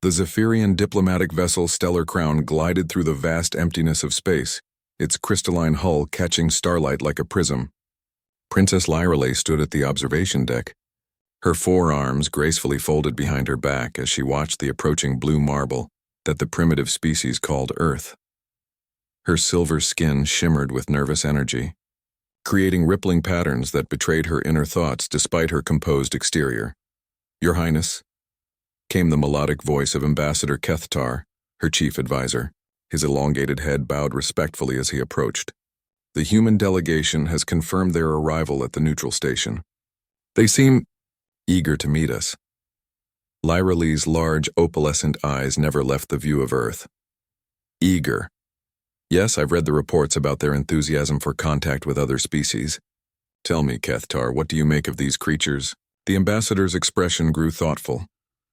The Zephyrian diplomatic vessel Stellar Crown glided through the vast emptiness of space, its crystalline hull catching starlight like a prism. Princess Lyrelay stood at the observation deck, her forearms gracefully folded behind her back as she watched the approaching blue marble that the primitive species called Earth. Her silver skin shimmered with nervous energy, creating rippling patterns that betrayed her inner thoughts despite her composed exterior. "Your Highness," came the melodic voice of Ambassador Kethtar, her chief advisor. His elongated head bowed respectfully as he approached. "The human delegation has confirmed their arrival at the neutral station. They seem eager to meet us." Lyraleigh's large, opalescent eyes never left the view of Earth. "Eager. Yes, I've read the reports about their enthusiasm for contact with other species. Tell me, Kethtar, what do you make of these creatures?" The ambassador's expression grew thoughtful,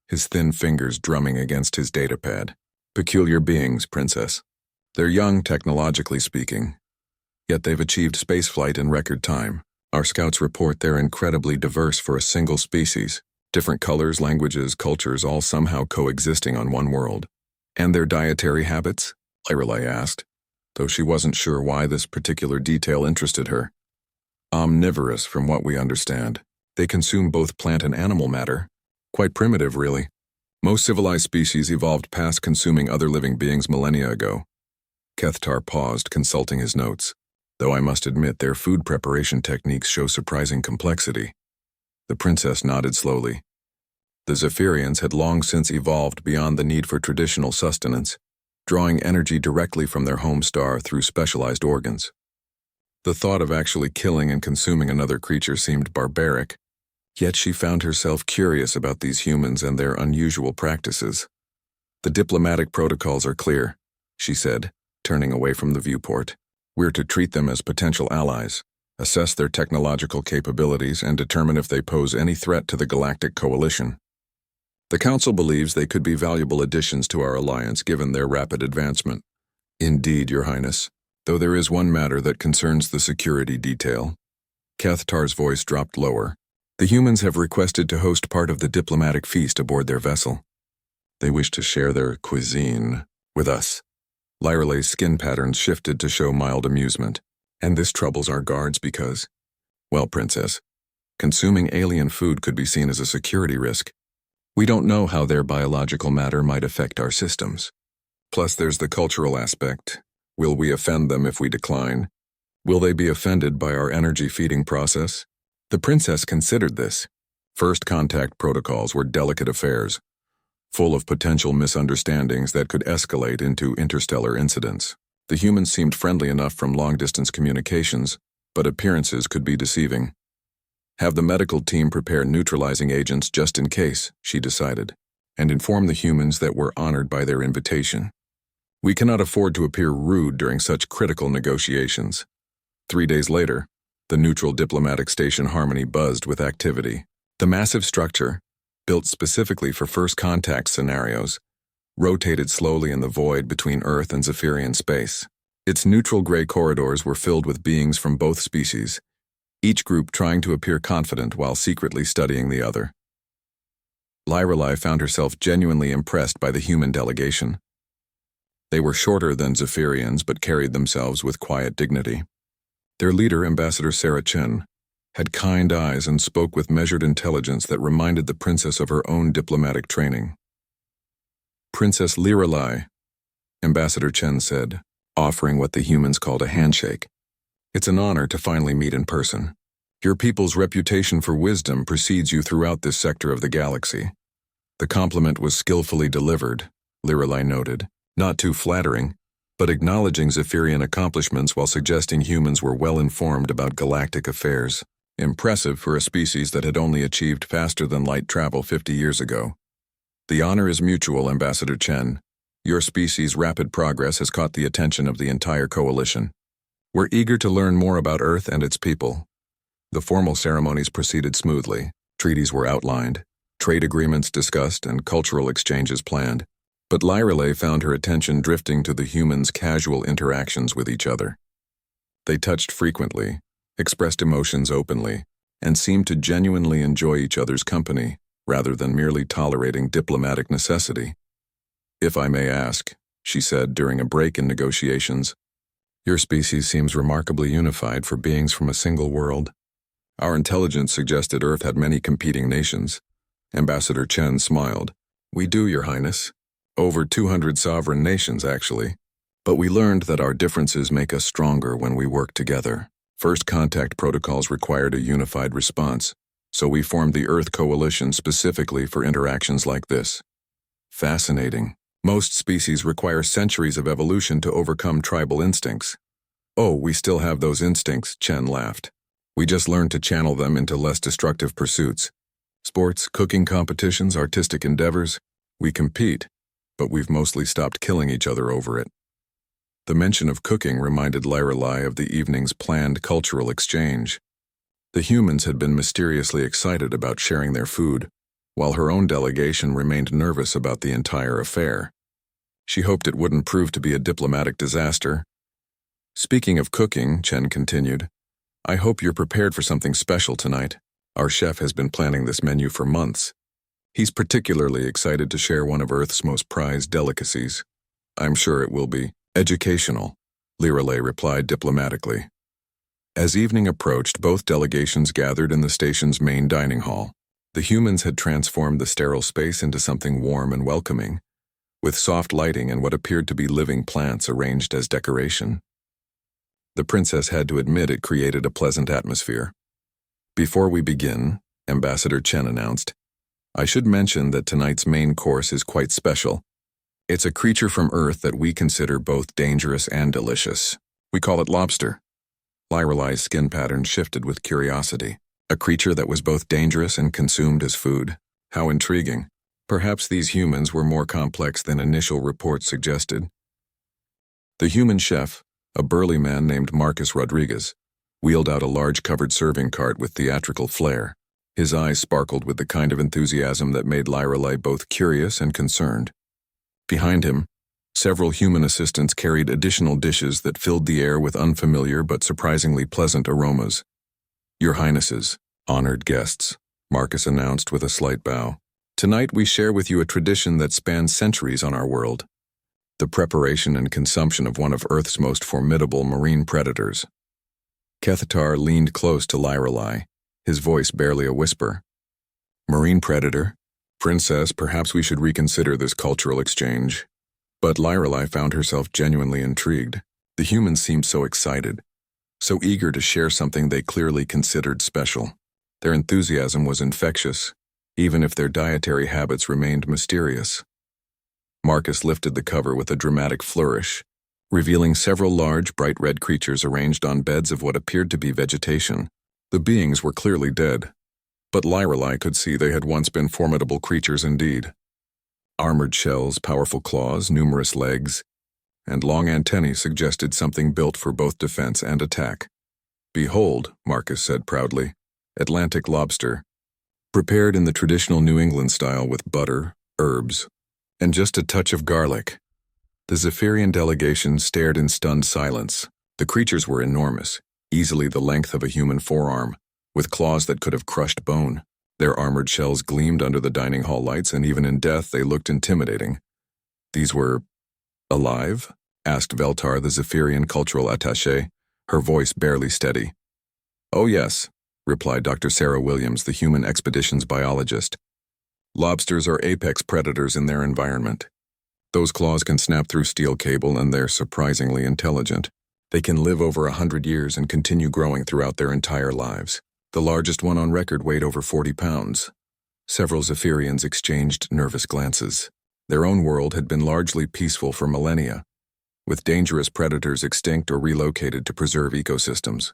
his thin fingers drumming against his datapad. "Peculiar beings, Princess. They're young, technologically speaking, yet they've achieved spaceflight in record time. Our scouts report they're incredibly diverse for a single species. Different colors, languages, cultures, all somehow coexisting on one world." "And their dietary habits?" Lyrelay asked, though she wasn't sure why this particular detail interested her. "Omnivorous, from what we understand. They consume both plant and animal matter. Quite primitive, really. Most civilized species evolved past consuming other living beings millennia ago." Kethtar paused, consulting his notes, though I must admit their food preparation techniques show surprising complexity. The princess nodded slowly. The Zephyrians had long since evolved beyond the need for traditional sustenance, drawing energy directly from their home star through specialized organs. The thought of actually killing and consuming another creature seemed barbaric, yet she found herself curious about these humans and their unusual practices. "The diplomatic protocols are clear," she said, turning away from the viewport. "We're to treat them as potential allies, assess their technological capabilities, and determine if they pose any threat to the Galactic Coalition. The Council believes they could be valuable additions to our alliance given their rapid advancement." "Indeed, Your Highness, though there is one matter that concerns the security detail." Kethtar's voice dropped lower. "The humans have requested to host part of the diplomatic feast aboard their vessel. They wish to share their cuisine with us." Lyraleigh's skin patterns shifted to show mild amusement. "And this troubles our guards because, well, Princess, consuming alien food could be seen as a security risk. We don't know how their biological matter might affect our systems. Plus there's the cultural aspect. Will we offend them if we decline? Will they be offended by our energy feeding process?" The princess considered this. First contact protocols were delicate affairs, full of potential misunderstandings that could escalate into interstellar incidents. The humans seemed friendly enough from long-distance communications, but appearances could be deceiving. Have the medical team prepare neutralizing agents just in case, she decided, and inform the humans that we're honored by their invitation. We cannot afford to appear rude during such critical negotiations. 3 days later, the neutral diplomatic station Harmony buzzed with activity. The massive structure, built specifically for first contact scenarios, rotated slowly in the void between Earth and Zephyrian space. Its neutral gray corridors were filled with beings from both species, each group trying to appear confident while secretly studying the other. Lyrelay found herself genuinely impressed by the human delegation. They were shorter than Zephyrians but carried themselves with quiet dignity. Their leader, Ambassador Sarah Chen, had kind eyes and spoke with measured intelligence that reminded the princess of her own diplomatic training. "Princess Lyrelay," Ambassador Chen said, offering what the humans called a handshake. "It's an honor to finally meet in person. Your people's reputation for wisdom precedes you throughout this sector of the galaxy." The compliment was skillfully delivered, Lyrelay noted, not too flattering, but acknowledging Zephyrian accomplishments while suggesting humans were well informed about galactic affairs. Impressive for a species that had only achieved faster-than-light travel 50 years ago. "The honor is mutual, Ambassador Chen. Your species' rapid progress has caught the attention of the entire coalition. We're eager to learn more about Earth and its people." The formal ceremonies proceeded smoothly. Treaties were outlined, trade agreements discussed, and cultural exchanges planned. But Lyrelay found her attention drifting to the humans' casual interactions with each other. They touched frequently, expressed emotions openly, and seemed to genuinely enjoy each other's company, rather than merely tolerating diplomatic necessity. "If I may ask," she said during a break in negotiations, "your species seems remarkably unified for beings from a single world. Our intelligence suggested Earth had many competing nations." Ambassador Chen smiled. "We do, Your Highness. Over 200 sovereign nations, actually. But we learned that our differences make us stronger when we work together. First contact protocols required a unified response, so we formed the Earth Coalition specifically for interactions like this." "Fascinating. Most species require centuries of evolution to overcome tribal instincts." "Oh, we still have those instincts," Chen laughed. "We just learned to channel them into less destructive pursuits. Sports, cooking competitions, artistic endeavors. We compete, but we've mostly stopped killing each other over it." The mention of cooking reminded Lorelei of the evening's planned cultural exchange. The humans had been mysteriously excited about sharing their food, while her own delegation remained nervous about the entire affair. She hoped it wouldn't prove to be a diplomatic disaster. "Speaking of cooking," Chen continued, "I hope you're prepared for something special tonight. Our chef has been planning this menu for months. He's particularly excited to share one of Earth's most prized delicacies." "I'm sure it will be educational," Lorelei replied diplomatically. As evening approached, both delegations gathered in the station's main dining hall. The humans had transformed the sterile space into something warm and welcoming, with soft lighting and what appeared to be living plants arranged as decoration. The princess had to admit it created a pleasant atmosphere. "Before we begin," Ambassador Chen announced, "I should mention that tonight's main course is quite special. It's a creature from Earth that we consider both dangerous and delicious. We call it lobster." Lorelei's skin pattern shifted with curiosity. A creature that was both dangerous and consumed as food. How intriguing. Perhaps these humans were more complex than initial reports suggested. The human chef, a burly man named Marcus Rodriguez, wheeled out a large covered serving cart with theatrical flair. His eyes sparkled with the kind of enthusiasm that made Lorelei both curious and concerned. Behind him, several human assistants carried additional dishes that filled the air with unfamiliar but surprisingly pleasant aromas. "Your Highnesses, honored guests," Marcus announced with a slight bow. "Tonight we share with you a tradition that spans centuries on our world. The preparation and consumption of one of Earth's most formidable marine predators." Kethatar leaned close to Lorelei, his voice barely a whisper. "Marine predator? Princess, perhaps we should reconsider this cultural exchange." But Lorelei found herself genuinely intrigued. The humans seemed so excited, so eager to share something they clearly considered special. Their enthusiasm was infectious, even if their dietary habits remained mysterious. Marcus lifted the cover with a dramatic flourish, revealing several large, bright red creatures arranged on beds of what appeared to be vegetation. The beings were clearly dead, but Lorelei could see they had once been formidable creatures indeed. Armored shells, powerful claws, numerous legs, and long antennae suggested something built for both defense and attack. "Behold," Marcus said proudly, "Atlantic lobster, prepared in the traditional New England style with butter, herbs, and just a touch of garlic." The Zephyrian delegation stared in stunned silence. The creatures were enormous, easily the length of a human forearm, with claws that could have crushed bone. Their armored shells gleamed under the dining hall lights, and even in death they looked intimidating. "These were alive?" asked Veltar, the Zephyrian cultural attaché, her voice barely steady. "Oh yes," replied Dr. Sarah Williams, the human expeditions biologist. "Lobsters are apex predators in their environment. Those claws can snap through steel cable, and they're surprisingly intelligent. They can live over 100 years and continue growing throughout their entire lives. The largest one on record weighed over 40 pounds. Several Zephyrians exchanged nervous glances. Their own world had been largely peaceful for millennia, with dangerous predators extinct or relocated to preserve ecosystems.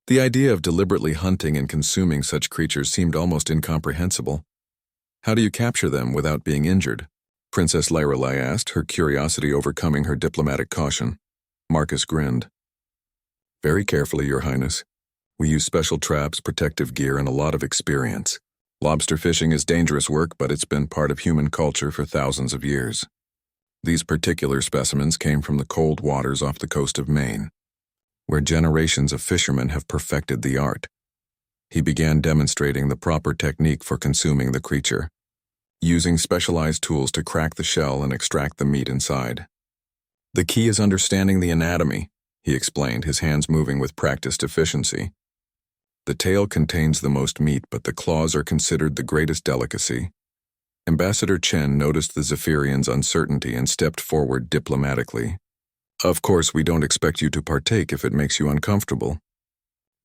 The idea of deliberately hunting and consuming such creatures seemed almost incomprehensible. "How do you capture them without being injured?" Princess Lorelei asked, her curiosity overcoming her diplomatic caution. Marcus grinned. "Very carefully, Your Highness. We use special traps, protective gear, and a lot of experience. Lobster fishing is dangerous work, but it's been part of human culture for thousands of years. These particular specimens came from the cold waters off the coast of Maine, where generations of fishermen have perfected the art." He began demonstrating the proper technique for consuming the creature. using specialized tools to crack the shell and extract the meat inside. The key is understanding the anatomy, he explained, his hands moving with practiced efficiency. The tail contains the most meat, but the claws are considered the greatest delicacy. Ambassador Chen noticed the Zephyrian's uncertainty and stepped forward diplomatically. Of course, we don't expect you to partake if it makes you uncomfortable.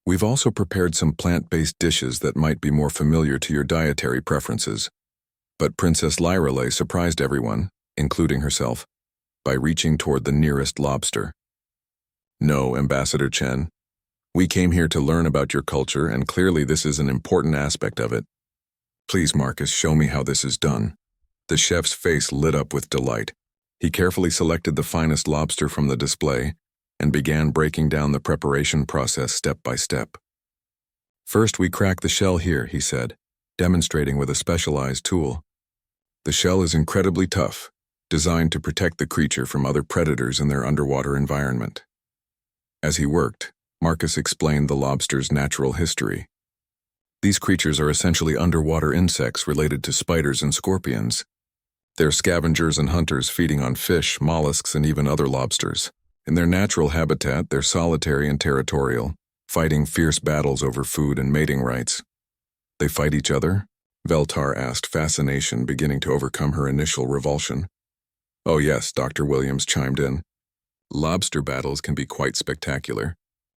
We've also prepared some plant-based dishes that might be more familiar to your dietary preferences. But Princess Lyrelay surprised everyone, including herself, by reaching toward the nearest lobster. No, Ambassador Chen. We came here to learn about your culture, and clearly this is an important aspect of it. Please, Marcus, show me how this is done. The chef's face lit up with delight. He carefully selected the finest lobster from the display and began breaking down the preparation process step by step. First, we crack the shell here, he said, demonstrating with a specialized tool. The shell is incredibly tough, designed to protect the creature from other predators in their underwater environment. As he worked, Marcus explained the lobster's natural history. These creatures are essentially underwater insects related to spiders and scorpions. They're scavengers and hunters feeding on fish, mollusks, and even other lobsters. In their natural habitat, they're solitary and territorial, fighting fierce battles over food and mating rights. They fight each other? Veltar asked, fascination beginning to overcome her initial revulsion. Oh yes, Dr. Williams chimed in. Lobster battles can be quite spectacular.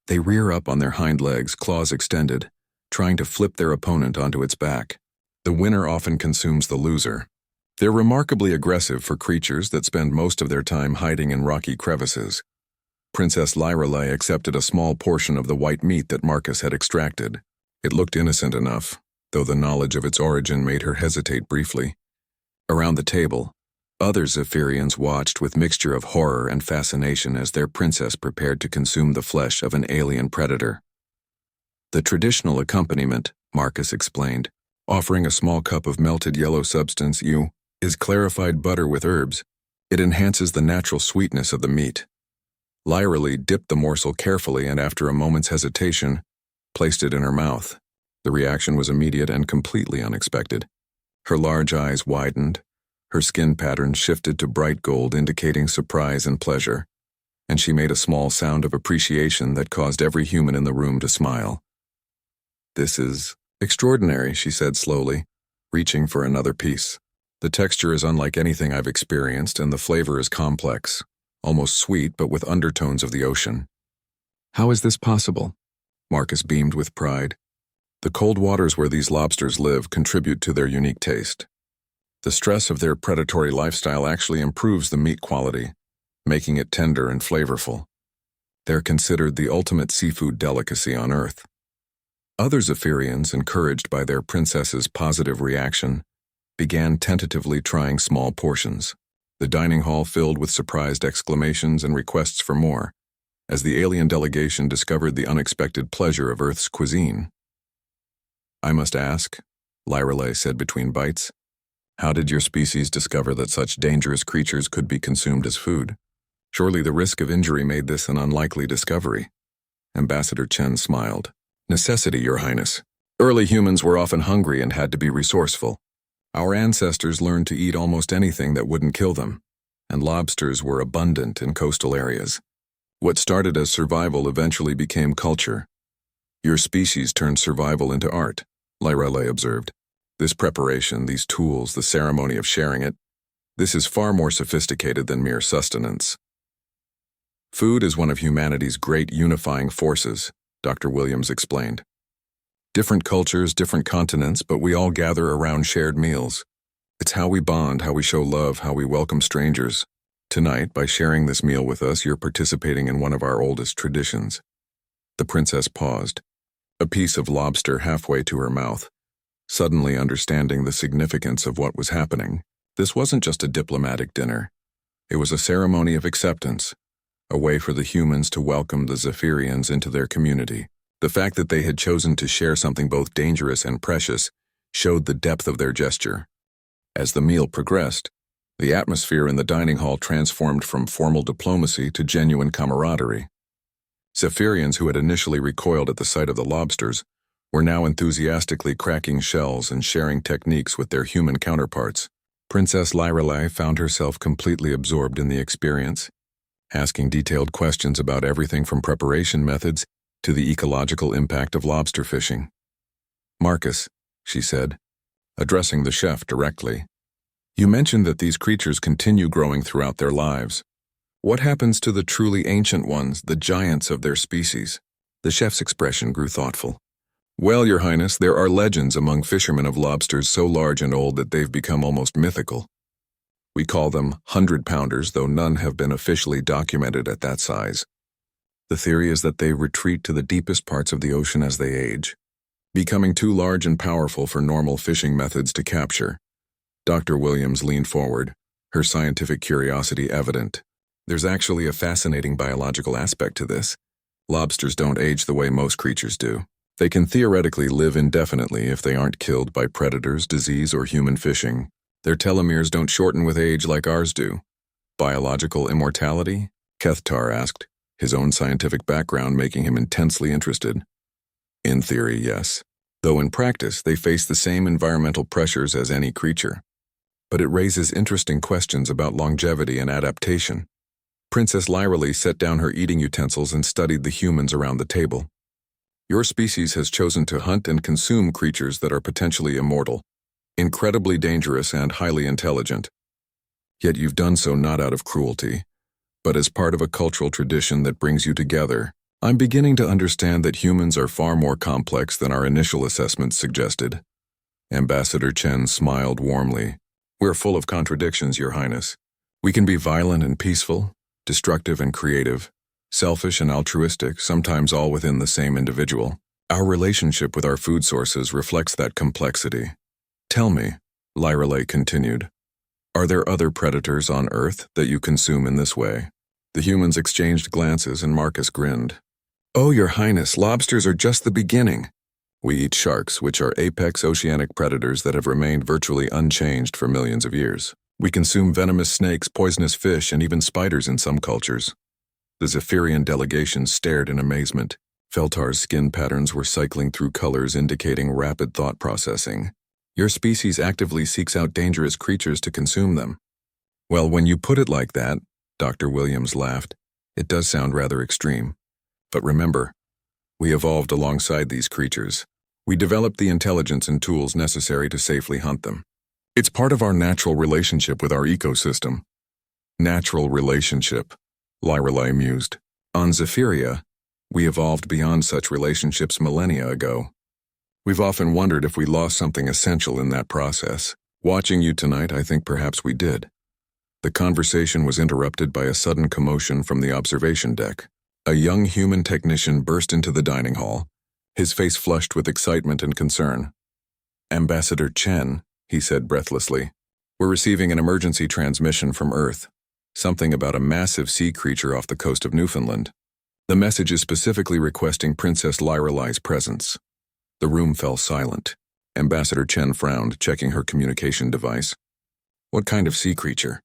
They rear up on their hind legs, claws extended, trying to flip their opponent onto its back. The winner often consumes the loser. They're remarkably aggressive for creatures that spend most of their time hiding in rocky crevices. Princess Lyrelay accepted a small portion of the white meat that Marcus had extracted. It looked innocent enough, though the knowledge of its origin made her hesitate briefly. Around the table, other Zephyrians watched with mixture of horror and fascination as their princess prepared to consume the flesh of an alien predator. The traditional accompaniment, Marcus explained, offering a small cup of melted yellow substance is clarified butter with herbs. It enhances the natural sweetness of the meat. Lyrelay dipped the morsel carefully and after a moment's hesitation, placed it in her mouth. The reaction was immediate and completely unexpected. Her large eyes widened, her skin pattern shifted to bright gold indicating surprise and pleasure, and she made a small sound of appreciation that caused every human in the room to smile. This is extraordinary, she said slowly, reaching for another piece. The texture is unlike anything I've experienced and the flavor is complex, almost sweet but with undertones of the ocean. How is this possible? Marcus beamed with pride. The cold waters where these lobsters live contribute to their unique taste. The stress of their predatory lifestyle actually improves the meat quality, making it tender and flavorful. They're considered the ultimate seafood delicacy on Earth. Other Zephyrians, encouraged by their princess's positive reaction, began tentatively trying small portions. The dining hall filled with surprised exclamations and requests for more, as the alien delegation discovered the unexpected pleasure of Earth's cuisine. I must ask, Lyrelay said between bites, how did your species discover that such dangerous creatures could be consumed as food? Surely the risk of injury made this an unlikely discovery. Ambassador Chen smiled. Necessity, Your Highness. Early humans were often hungry and had to be resourceful. Our ancestors learned to eat almost anything that wouldn't kill them, and lobsters were abundant in coastal areas. What started as survival eventually became culture. Your species turned survival into art, Lyrelay observed. This preparation, these tools, the ceremony of sharing it, this is far more sophisticated than mere sustenance. Food is one of humanity's great unifying forces, Dr. Williams explained. Different cultures, different continents, but we all gather around shared meals. It's how we bond, how we show love, how we welcome strangers. Tonight, by sharing this meal with us, you're participating in one of our oldest traditions. The princess paused, a piece of lobster halfway to her mouth, suddenly understanding the significance of what was happening. This wasn't just a diplomatic dinner. It was a ceremony of acceptance, a way for the humans to welcome the Zephyrians into their community. The fact that they had chosen to share something both dangerous and precious showed the depth of their gesture. As the meal progressed, the atmosphere in the dining hall transformed from formal diplomacy to genuine camaraderie. Zephyrians who had initially recoiled at the sight of the lobsters were now enthusiastically cracking shells and sharing techniques with their human counterparts. Princess Lyrelei found herself completely absorbed in the experience, asking detailed questions about everything from preparation methods to the ecological impact of lobster fishing. "Marcus," she said, addressing the chef directly, "you mentioned that these creatures continue growing throughout their lives. What happens to the truly ancient ones, the giants of their species?" The chef's expression grew thoughtful. "Well, Your Highness, there are legends among fishermen of lobsters so large and old that they've become almost mythical. We call them 100-pounders, though none have been officially documented at that size. The theory is that they retreat to the deepest parts of the ocean as they age, becoming too large and powerful for normal fishing methods to capture." Dr. Williams leaned forward, her scientific curiosity evident. "There's actually a fascinating biological aspect to this. Lobsters don't age the way most creatures do. They can theoretically live indefinitely if they aren't killed by predators, disease, or human fishing. Their telomeres don't shorten with age like ours do." "Biological immortality?" Kethtar asked, his own scientific background making him intensely interested. "In theory, yes. Though in practice, they face the same environmental pressures as any creature. But it raises interesting questions about longevity and adaptation." Princess Lyrelei set down her eating utensils and studied the humans around the table. "Your species has chosen to hunt and consume creatures that are potentially immortal, incredibly dangerous and highly intelligent. Yet you've done so not out of cruelty, but as part of a cultural tradition that brings you together. I'm beginning to understand that humans are far more complex than our initial assessments suggested." Ambassador Chen smiled warmly. "We're full of contradictions, Your Highness. We can be violent and peaceful, destructive and creative, selfish and altruistic, sometimes all within the same individual. Our relationship with our food sources reflects that complexity. Tell me," Lyrelei continued, "are there other predators on Earth that you consume in this way?" The humans exchanged glances and Marcus grinned. "Oh, Your Highness, lobsters are just the beginning. We eat sharks, which are apex oceanic predators that have remained virtually unchanged for millions of years. We consume venomous snakes, poisonous fish, and even spiders in some cultures." The Zephyrian delegation stared in amazement. Feltar's skin patterns were cycling through colors indicating rapid thought processing. "Your species actively seeks out dangerous creatures to consume them." "Well, when you put it like that," Dr. Williams laughed, "it does sound rather extreme. But remember, we evolved alongside these creatures. We developed the intelligence and tools necessary to safely hunt them. It's part of our natural relationship with our ecosystem." "Natural relationship," Lyrelei mused. "On Zephyria, we evolved beyond such relationships millennia ago. We've often wondered if we lost something essential in that process. Watching you tonight, I think perhaps we did." The conversation was interrupted by a sudden commotion from the observation deck. A young human technician burst into the dining hall, his face flushed with excitement and concern. "Ambassador Chen," he said breathlessly, "we're receiving an emergency transmission from Earth. Something about a massive sea creature off the coast of Newfoundland. The message is specifically requesting Princess Lyrelei's presence." The room fell silent. Ambassador Chen frowned, checking her communication device. "What kind of sea creature?"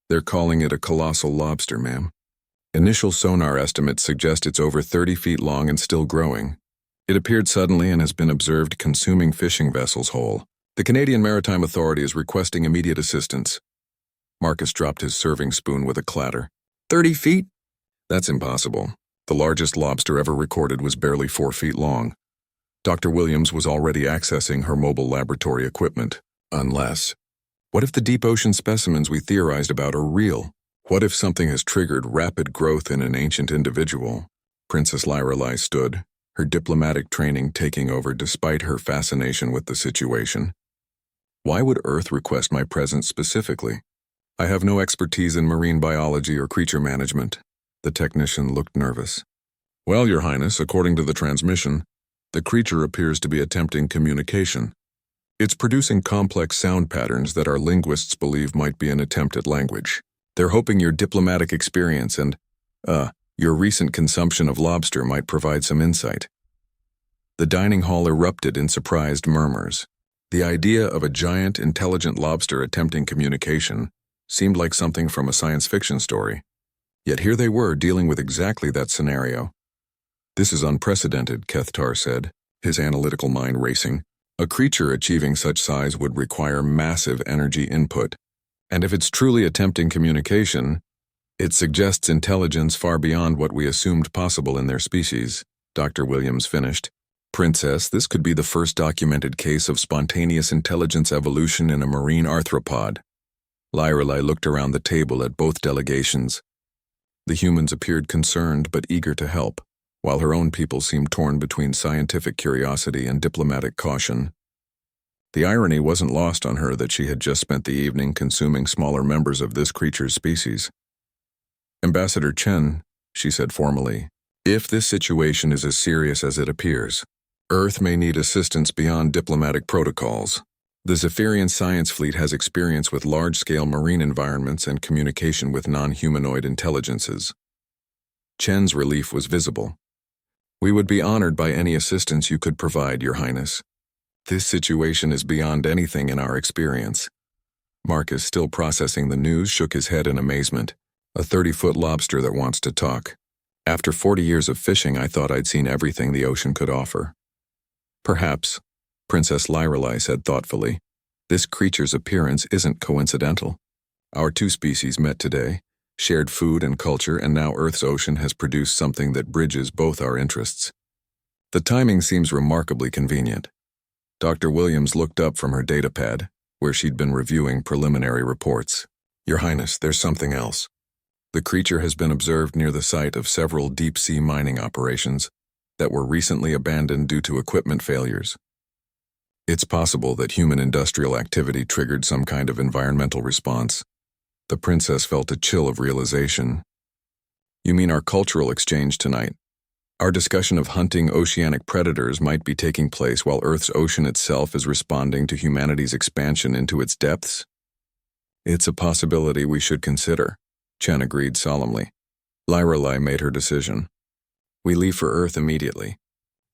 "They're calling it a colossal lobster, ma'am. Initial sonar estimates suggest it's over 30 feet long and still growing. It appeared suddenly and has been observed consuming fishing vessels whole. The Canadian Maritime Authority is requesting immediate assistance." Marcus dropped his serving spoon with a clatter. 30 feet? That's impossible. The largest lobster ever recorded was barely 4 feet long. Dr. Williams was already accessing her mobile laboratory equipment. Unless, what if the deep ocean specimens we theorized about are real? What if something has triggered rapid growth in an ancient individual? Princess Lyrelei stood, her diplomatic training taking over despite her fascination with the situation. Why would Earth request my presence specifically? I have no expertise in marine biology or creature management. The technician looked nervous. Well, Your Highness, according to the transmission, the creature appears to be attempting communication. It's producing complex sound patterns that our linguists believe might be an attempt at language. They're hoping your diplomatic experience and, your recent consumption of lobster might provide some insight. The dining hall erupted in surprised murmurs. The idea of a giant, intelligent lobster attempting communication seemed like something from a science fiction story. Yet here they were dealing with exactly that scenario. This is unprecedented, Kethtar said, his analytical mind racing. A creature achieving such size would require massive energy input. And if it's truly attempting communication, it suggests intelligence far beyond what we assumed possible in their species, Dr. Williams finished. Princess, this could be the first documented case of spontaneous intelligence evolution in a marine arthropod. Lyrelai looked around the table at both delegations. The humans appeared concerned but eager to help, while her own people seemed torn between scientific curiosity and diplomatic caution. The irony wasn't lost on her that she had just spent the evening consuming smaller members of this creature's species. Ambassador Chen, she said formally, if this situation is as serious as it appears, Earth may need assistance beyond diplomatic protocols. The Zephyrian science fleet has experience with large-scale marine environments and communication with non-humanoid intelligences. Chen's relief was visible. We would be honored by any assistance you could provide, Your Highness. This situation is beyond anything in our experience. Marcus, still processing the news, shook his head in amazement. A 30-foot lobster that wants to talk. After 40 years of fishing, I thought I'd seen everything the ocean could offer. Perhaps, Princess Lyrelai said thoughtfully, this creature's appearance isn't coincidental. Our two species met today, shared food and culture, and now Earth's ocean has produced something that bridges both our interests. The timing seems remarkably convenient. Dr. Williams looked up from her datapad, where she'd been reviewing preliminary reports. Your Highness, there's something else. The creature has been observed near the site of several deep-sea mining operations that were recently abandoned due to equipment failures. It's possible that human industrial activity triggered some kind of environmental response. The princess felt a chill of realization. You mean our cultural exchange tonight? Our discussion of hunting oceanic predators might be taking place while Earth's ocean itself is responding to humanity's expansion into its depths? It's a possibility we should consider, Chen agreed solemnly. Lyrelai made her decision. We leave for Earth immediately.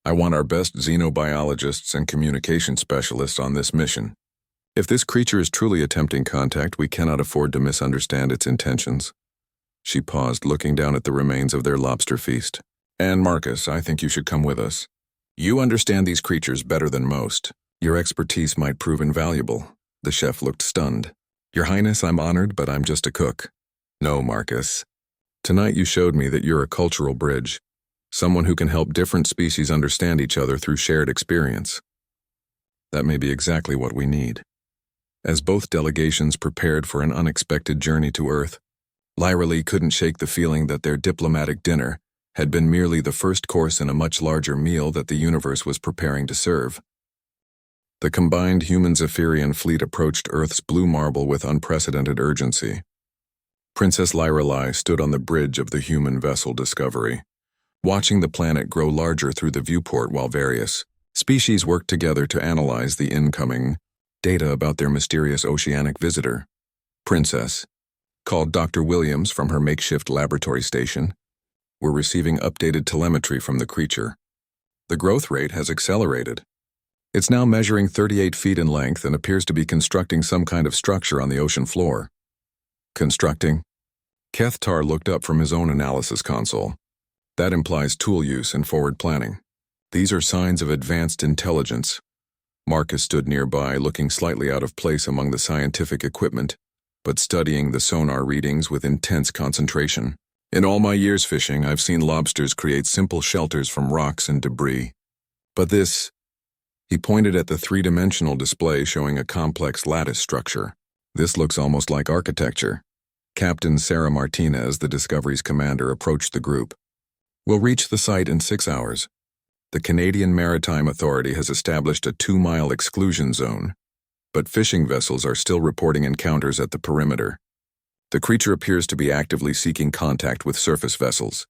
I want our best xenobiologists and communication specialists on this mission. If this creature is truly attempting contact, we cannot afford to misunderstand its intentions. She paused, looking down at the remains of their lobster feast. And Marcus, I think you should come with us. You understand these creatures better than most. Your expertise might prove invaluable. The chef looked stunned. Your Highness, I'm honored, but I'm just a cook. No, Marcus. Tonight you showed me that you're a cultural bridge. Someone who can help different species understand each other through shared experience. That may be exactly what we need. As both delegations prepared for an unexpected journey to Earth, Lyrelai couldn't shake the feeling that their diplomatic dinner had been merely the first course in a much larger meal that the universe was preparing to serve. The combined human-Zephyrian fleet approached Earth's blue marble with unprecedented urgency. Princess Lyrelai stood on the bridge of the human vessel Discovery, watching the planet grow larger through the viewport while various species worked together to analyze the incoming data about their mysterious oceanic visitor. Princess, called Dr. Williams from her makeshift laboratory station, were receiving updated telemetry from the creature. The growth rate has accelerated. It's now measuring 38 feet in length and appears to be constructing some kind of structure on the ocean floor. Constructing? Kethtar looked up from his own analysis console. That implies tool use and forward planning. These are signs of advanced intelligence. Marcus stood nearby, looking slightly out of place among the scientific equipment, but studying the sonar readings with intense concentration. In all my years fishing, I've seen lobsters create simple shelters from rocks and debris. But this... He pointed at the three-dimensional display showing a complex lattice structure. This looks almost like architecture. Captain Sarah Martinez, the Discovery's commander, approached the group. We'll reach the site in 6 hours. The Canadian Maritime Authority has established a 2-mile exclusion zone, but fishing vessels are still reporting encounters at the perimeter. The creature appears to be actively seeking contact with surface vessels.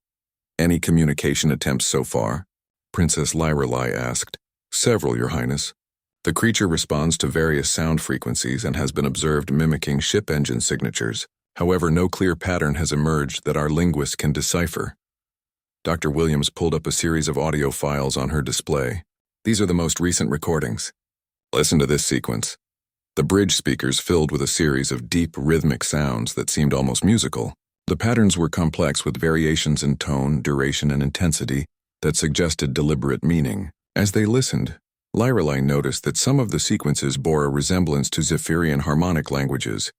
Any communication attempts so far? Princess Lyrelai asked. Several, Your Highness. The creature responds to various sound frequencies and has been observed mimicking ship engine signatures. However, no clear pattern has emerged that our linguists can decipher. Dr. Williams pulled up a series of audio files on her display. These are the most recent recordings. Listen to this sequence. The bridge speakers filled with a series of deep, rhythmic sounds that seemed almost musical. The patterns were complex with variations in tone, duration, and intensity that suggested deliberate meaning. As they listened, Lyrelei noticed that some of the sequences bore a resemblance to Zephyrian harmonic languages.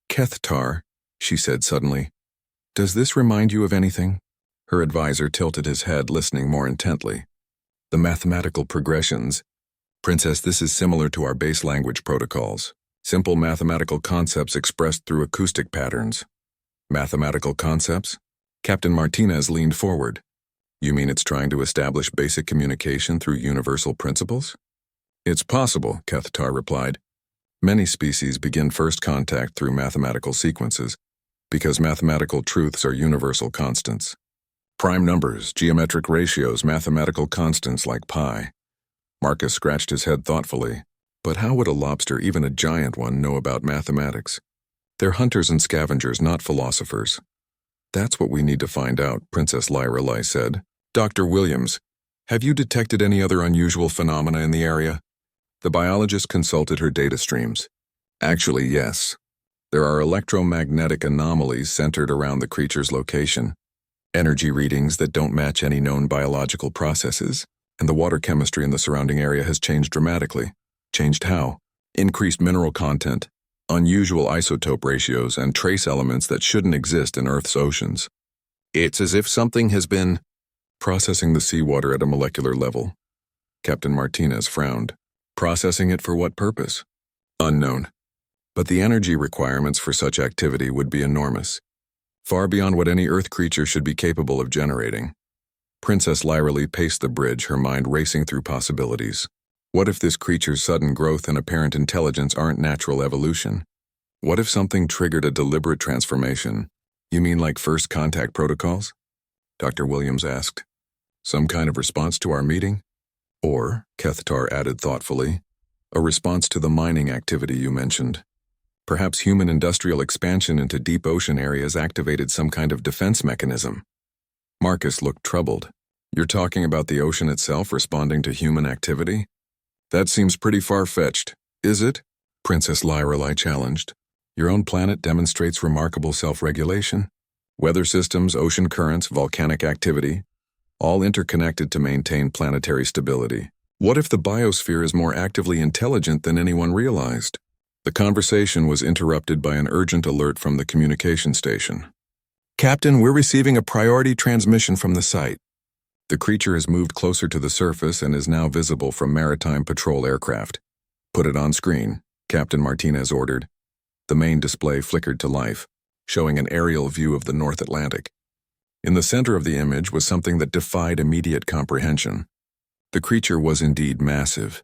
"Kethtar," she said suddenly, "does this remind you of anything?" Her advisor tilted his head, listening more intently. "The mathematical progressions. Princess, this is similar to our base language protocols. Simple mathematical concepts expressed through acoustic patterns." "Mathematical concepts?" Captain Martinez leaned forward. "You mean it's trying to establish basic communication through universal principles?" "It's possible," Kethtar replied. "Many species begin first contact through mathematical sequences, because mathematical truths are universal constants. Prime numbers, geometric ratios, mathematical constants like pi." Marcus scratched his head thoughtfully. But how would a lobster, even a giant one, know about mathematics? They're hunters and scavengers, not philosophers. "That's what we need to find out," Princess Lyrelei said. "Dr. Williams, have you detected any other unusual phenomena in the area?" The biologist consulted her data streams. "Actually, yes. There are electromagnetic anomalies centered around the creature's location, energy readings that don't match any known biological processes, and the water chemistry in the surrounding area has changed dramatically." "Changed how?" "Increased mineral content, unusual isotope ratios, and trace elements that shouldn't exist in Earth's oceans. It's as if something has been processing the seawater at a molecular level." Captain Martinez frowned. "Processing it for what purpose?" "Unknown. But the energy requirements for such activity would be enormous, far beyond what any Earth creature should be capable of generating." Princess Lyrelei paced the bridge, her mind racing through possibilities. What if this creature's sudden growth and apparent intelligence aren't natural evolution? What if something triggered a deliberate transformation? "You mean like first contact protocols?" Dr. Williams asked. "Some kind of response to our meeting?" "Or," Kethtar added thoughtfully, "a response to the mining activity you mentioned. Perhaps human industrial expansion into deep ocean areas activated some kind of defense mechanism." Marcus looked troubled. "You're talking about the ocean itself responding to human activity? That seems pretty far-fetched, is it?" Princess Lyrelei challenged. "Your own planet demonstrates remarkable self-regulation. Weather systems, ocean currents, volcanic activity, all interconnected to maintain planetary stability. What if the biosphere is more actively intelligent than anyone realized?" The conversation was interrupted by an urgent alert from the communication station. "Captain, we're receiving a priority transmission from the site. The creature has moved closer to the surface and is now visible from maritime patrol aircraft." "Put it on screen," Captain Martinez ordered. The main display flickered to life, showing an aerial view of the North Atlantic. In the center of the image was something that defied immediate comprehension. The creature was indeed massive,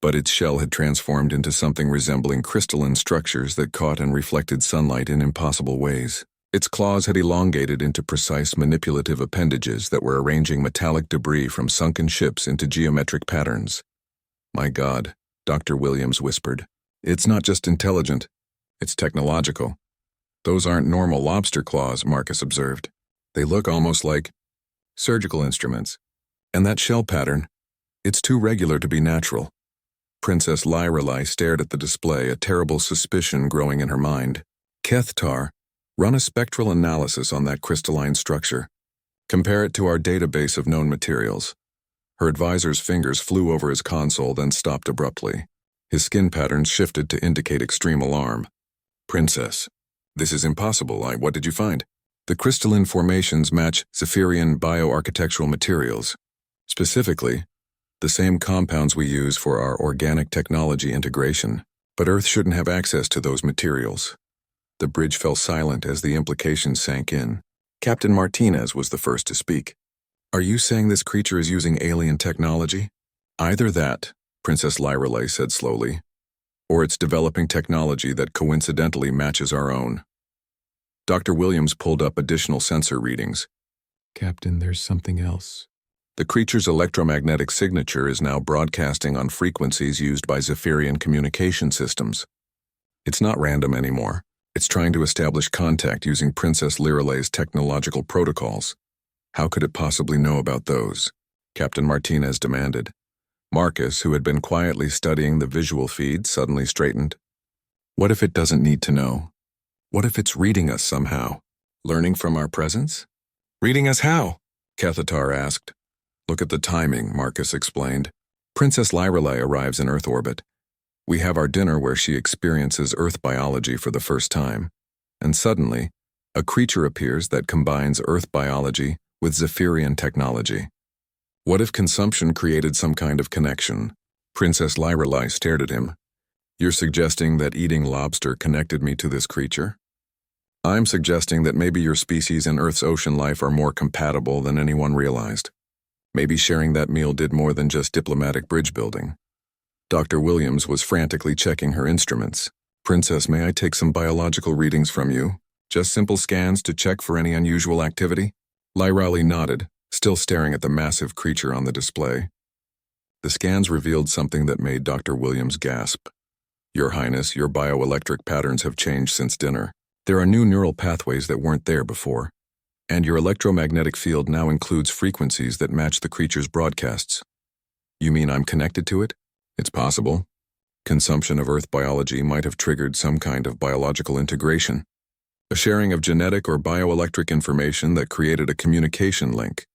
but its shell had transformed into something resembling crystalline structures that caught and reflected sunlight in impossible ways. Its claws had elongated into precise manipulative appendages that were arranging metallic debris from sunken ships into geometric patterns. "My God," Dr. Williams whispered. "It's not just intelligent, it's technological." "Those aren't normal lobster claws," Marcus observed. "They look almost like surgical instruments. And that shell pattern, it's too regular to be natural." Princess Lyrelei stared at the display, a terrible suspicion growing in her mind. "Kethtar, run a spectral analysis on that crystalline structure. Compare it to our database of known materials." Her advisor's fingers flew over his console, then stopped abruptly. His skin patterns shifted to indicate extreme alarm. "Princess, this is impossible. What did you find?" "The crystalline formations match Zephyrian bioarchitectural materials. Specifically, the same compounds we use for our organic technology integration. But Earth shouldn't have access to those materials." The bridge fell silent as the implications sank in. Captain Martinez was the first to speak. "Are you saying this creature is using alien technology?" "Either that," Princess Lyrelei said slowly, "or it's developing technology that coincidentally matches our own." Dr. Williams pulled up additional sensor readings. "Captain, there's something else." The creature's electromagnetic signature is now broadcasting on frequencies used by Zephyrian communication systems. It's not random anymore. It's trying to establish contact using Princess Lyrelei's technological protocols. How could it possibly know about those? Captain Martinez demanded. Marcus, who had been quietly studying the visual feed, suddenly straightened. What if it doesn't need to know? What if it's reading us somehow? Learning from our presence? Reading us how? Kethtar asked. Look at the timing, Marcus explained. Princess Lyrelei arrives in Earth orbit. We have our dinner where she experiences Earth biology for the first time. And suddenly, a creature appears that combines Earth biology with Zephyrian technology. What if consumption created some kind of connection? Princess Lyrelei stared at him. You're suggesting that eating lobster connected me to this creature? I'm suggesting that maybe your species and Earth's ocean life are more compatible than anyone realized. Maybe sharing that meal did more than just diplomatic bridge building. Dr. Williams was frantically checking her instruments. Princess, may I take some biological readings from you? Just simple scans to check for any unusual activity? Lyrelei nodded, still staring at the massive creature on the display. The scans revealed something that made Dr. Williams gasp. Your Highness, your bioelectric patterns have changed since dinner. There are new neural pathways that weren't there before. And your electromagnetic field now includes frequencies that match the creature's broadcasts. You mean I'm connected to it? It's possible. Consumption of Earth biology might have triggered some kind of biological integration. A sharing of genetic or bioelectric information that created a communication link.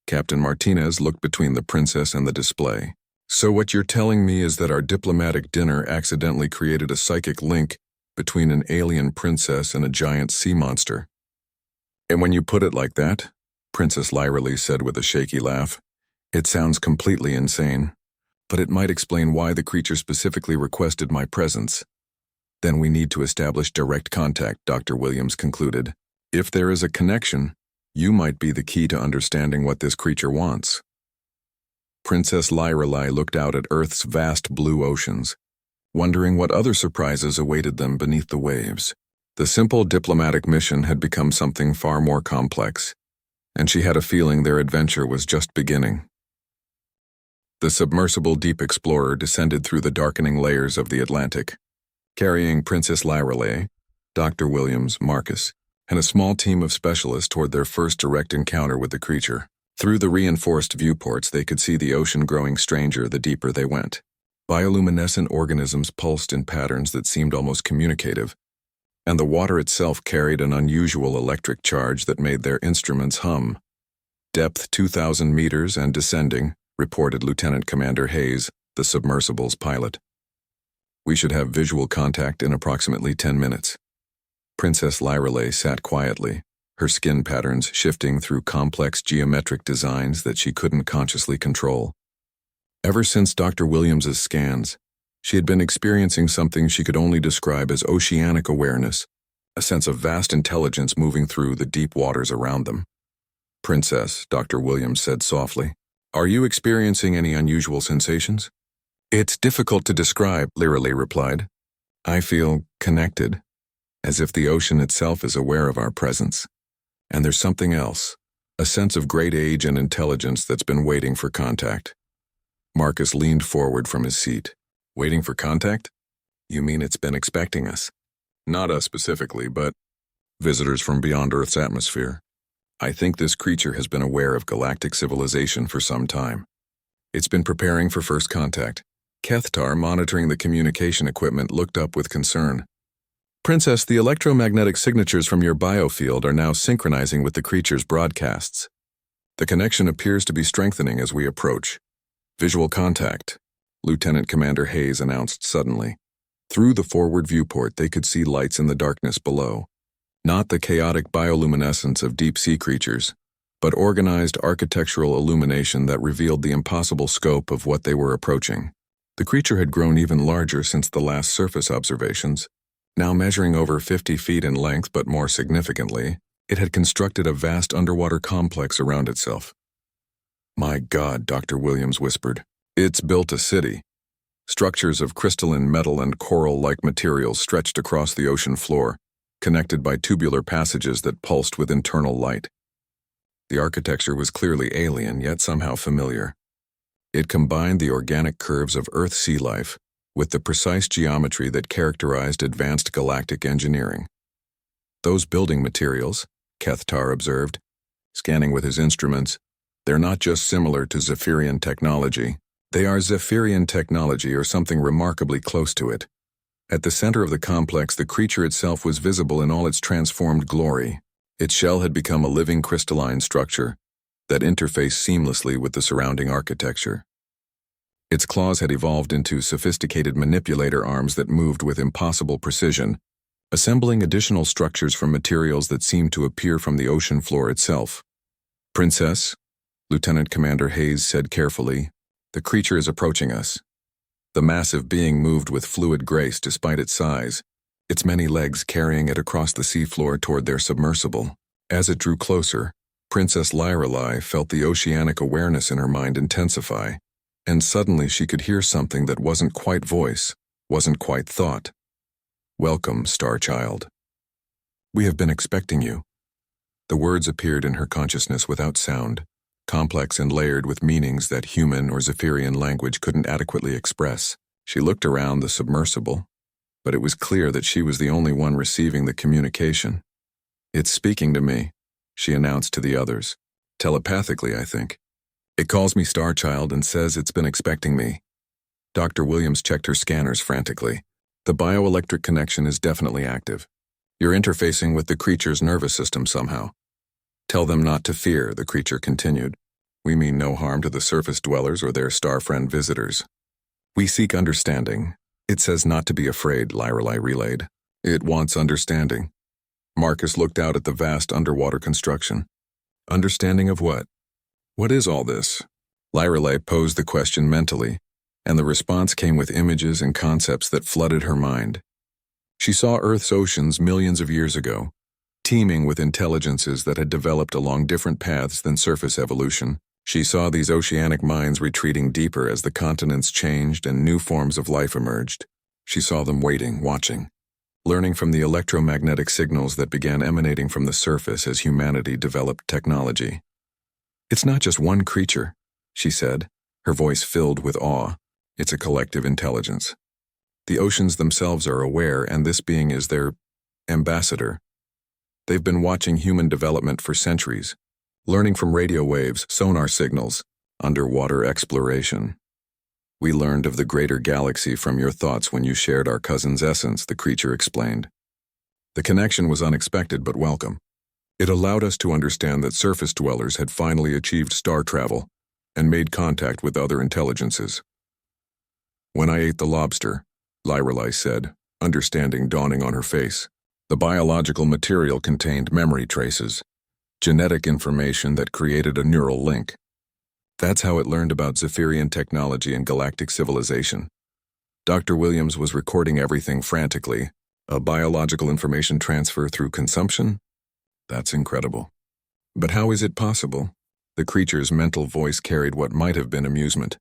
Captain Martinez looked between the princess and the display. So what you're telling me is that our diplomatic dinner accidentally created a psychic link between an alien princess and a giant sea monster. And when you put it like that, Princess Lyrelei said with a shaky laugh, it sounds completely insane, but it might explain why the creature specifically requested my presence. Then we need to establish direct contact, Dr. Williams concluded. If there is a connection, you might be the key to understanding what this creature wants. Princess Lyrelei looked out at Earth's vast blue oceans, wondering what other surprises awaited them beneath the waves. The simple diplomatic mission had become something far more complex, and she had a feeling their adventure was just beginning. The submersible Deep Explorer descended through the darkening layers of the Atlantic, carrying Princess Lyrelei, Dr. Williams, Marcus, and a small team of specialists toward their first direct encounter with the creature. Through the reinforced viewports, they could see the ocean growing stranger the deeper they went. Bioluminescent organisms pulsed in patterns that seemed almost communicative, and the water itself carried an unusual electric charge that made their instruments hum. Depth 2,000 meters and descending, reported Lieutenant Commander Hayes, the submersible's pilot. We should have visual contact in approximately 10 minutes. Princess Lyrelei sat quietly, her skin patterns shifting through complex geometric designs that she couldn't consciously control. Ever since Dr. Williams's scans, she had been experiencing something she could only describe as oceanic awareness, a sense of vast intelligence moving through the deep waters around them. Princess, Dr. Williams said softly, are you experiencing any unusual sensations? It's difficult to describe, Lyrelei replied. I feel connected, as if the ocean itself is aware of our presence. And there's something else, a sense of great age and intelligence that's been waiting for contact. Marcus leaned forward from his seat. Waiting for contact? You mean it's been expecting us? Not us specifically, but visitors from beyond Earth's atmosphere. I think this creature has been aware of galactic civilization for some time. It's been preparing for first contact. Kethtar, monitoring the communication equipment, looked up with concern. Princess, the electromagnetic signatures from your biofield are now synchronizing with the creature's broadcasts. The connection appears to be strengthening as we approach. Visual contact, Lieutenant Commander Hayes announced suddenly. Through the forward viewport, they could see lights in the darkness below. Not the chaotic bioluminescence of deep-sea creatures, but organized architectural illumination that revealed the impossible scope of what they were approaching. The creature had grown even larger since the last surface observations. Now measuring over 50 feet in length, but more significantly, it had constructed a vast underwater complex around itself. My God, Dr. Williams whispered. It's built a city. Structures of crystalline metal and coral-like materials stretched across the ocean floor, connected by tubular passages that pulsed with internal light. The architecture was clearly alien, yet somehow familiar. It combined the organic curves of Earth sea life with the precise geometry that characterized advanced galactic engineering. Those building materials, Kethtar observed, scanning with his instruments, they're not just similar to Zephyrian technology. They are Zephyrian technology or something remarkably close to it. At the center of the complex, the creature itself was visible in all its transformed glory. Its shell had become a living crystalline structure, that interfaced seamlessly with the surrounding architecture. Its claws had evolved into sophisticated manipulator arms that moved with impossible precision, assembling additional structures from materials that seemed to appear from the ocean floor itself. "Princess," Lieutenant Commander Hayes said carefully, "the creature is approaching us." The massive being moved with fluid grace despite its size, its many legs carrying it across the seafloor toward their submersible. As it drew closer, Princess Lyrelei felt the oceanic awareness in her mind intensify, and suddenly she could hear something that wasn't quite voice, wasn't quite thought. "Welcome, Star Child. We have been expecting you." The words appeared in her consciousness without sound, complex and layered with meanings that human or Zephyrian language couldn't adequately express. She looked around the submersible, but it was clear that she was the only one receiving the communication. "It's speaking to me," she announced to the others. "Telepathically, I think. It calls me Star Child and says it's been expecting me." Dr. Williams checked her scanners frantically. "The bioelectric connection is definitely active. You're interfacing with the creature's nervous system somehow." "Tell them not to fear," the creature continued. "We mean no harm to the surface dwellers or their star friend visitors. We seek understanding. It says not to be afraid," Lyrelei relayed. "It wants understanding." Marcus looked out at the vast underwater construction. "Understanding of what? What is all this?" Lyrelei posed the question mentally, and the response came with images and concepts that flooded her mind. She saw Earth's oceans millions of years ago, teeming with intelligences that had developed along different paths than surface evolution. She saw these oceanic minds retreating deeper as the continents changed and new forms of life emerged. She saw them waiting, watching, learning from the electromagnetic signals that began emanating from the surface as humanity developed technology. "It's not just one creature," she said, her voice filled with awe. "It's a collective intelligence. The oceans themselves are aware, and this being is their ambassador. They've been watching human development for centuries, learning from radio waves, sonar signals, underwater exploration. We learned of the greater galaxy from your thoughts when you shared our cousin's essence," the creature explained. "The connection was unexpected but welcome. It allowed us to understand that surface dwellers had finally achieved star travel and made contact with other intelligences." "When I ate the lobster," Lyrelei said, understanding dawning on her face, "the biological material contained memory traces, genetic information that created a neural link. That's how it learned about Zephyrian technology and galactic civilization. Dr. Williams was recording everything frantically. A biological information transfer through consumption? That's incredible. But how is it possible?" The creature's mental voice carried what might have been amusement.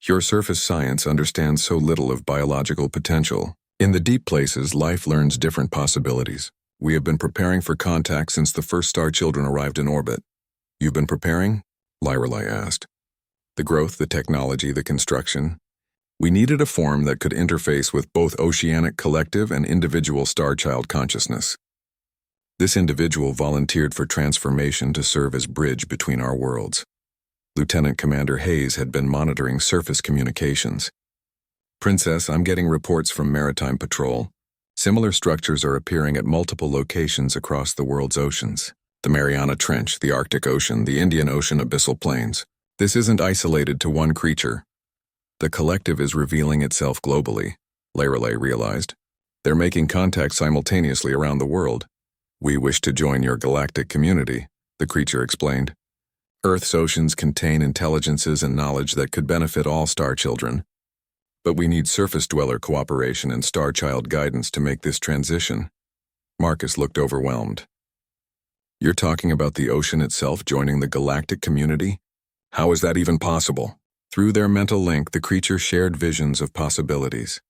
"Your surface science understands so little of biological potential. In the deep places, life learns different possibilities. We have been preparing for contact since the first star children arrived in orbit." "You've been preparing?" Lyrelei asked. "The growth, the technology, the construction. We needed a form that could interface with both oceanic collective and individual star-child consciousness. This individual volunteered for transformation to serve as bridge between our worlds." Lieutenant Commander Hayes had been monitoring surface communications. "Princess, I'm getting reports from Maritime Patrol. Similar structures are appearing at multiple locations across the world's oceans. The Mariana Trench, the Arctic Ocean, the Indian Ocean abyssal plains. This isn't isolated to one creature. The collective is revealing itself globally," Lyrelei realized. "They're making contact simultaneously around the world. We wish to join your galactic community," the creature explained. "Earth's oceans contain intelligences and knowledge that could benefit all star children. But we need surface dweller cooperation and star child guidance to make this transition." Marcus looked overwhelmed. "You're talking about the ocean itself joining the galactic community? How is that even possible?" Through their mental link, the creature shared visions of possibilities.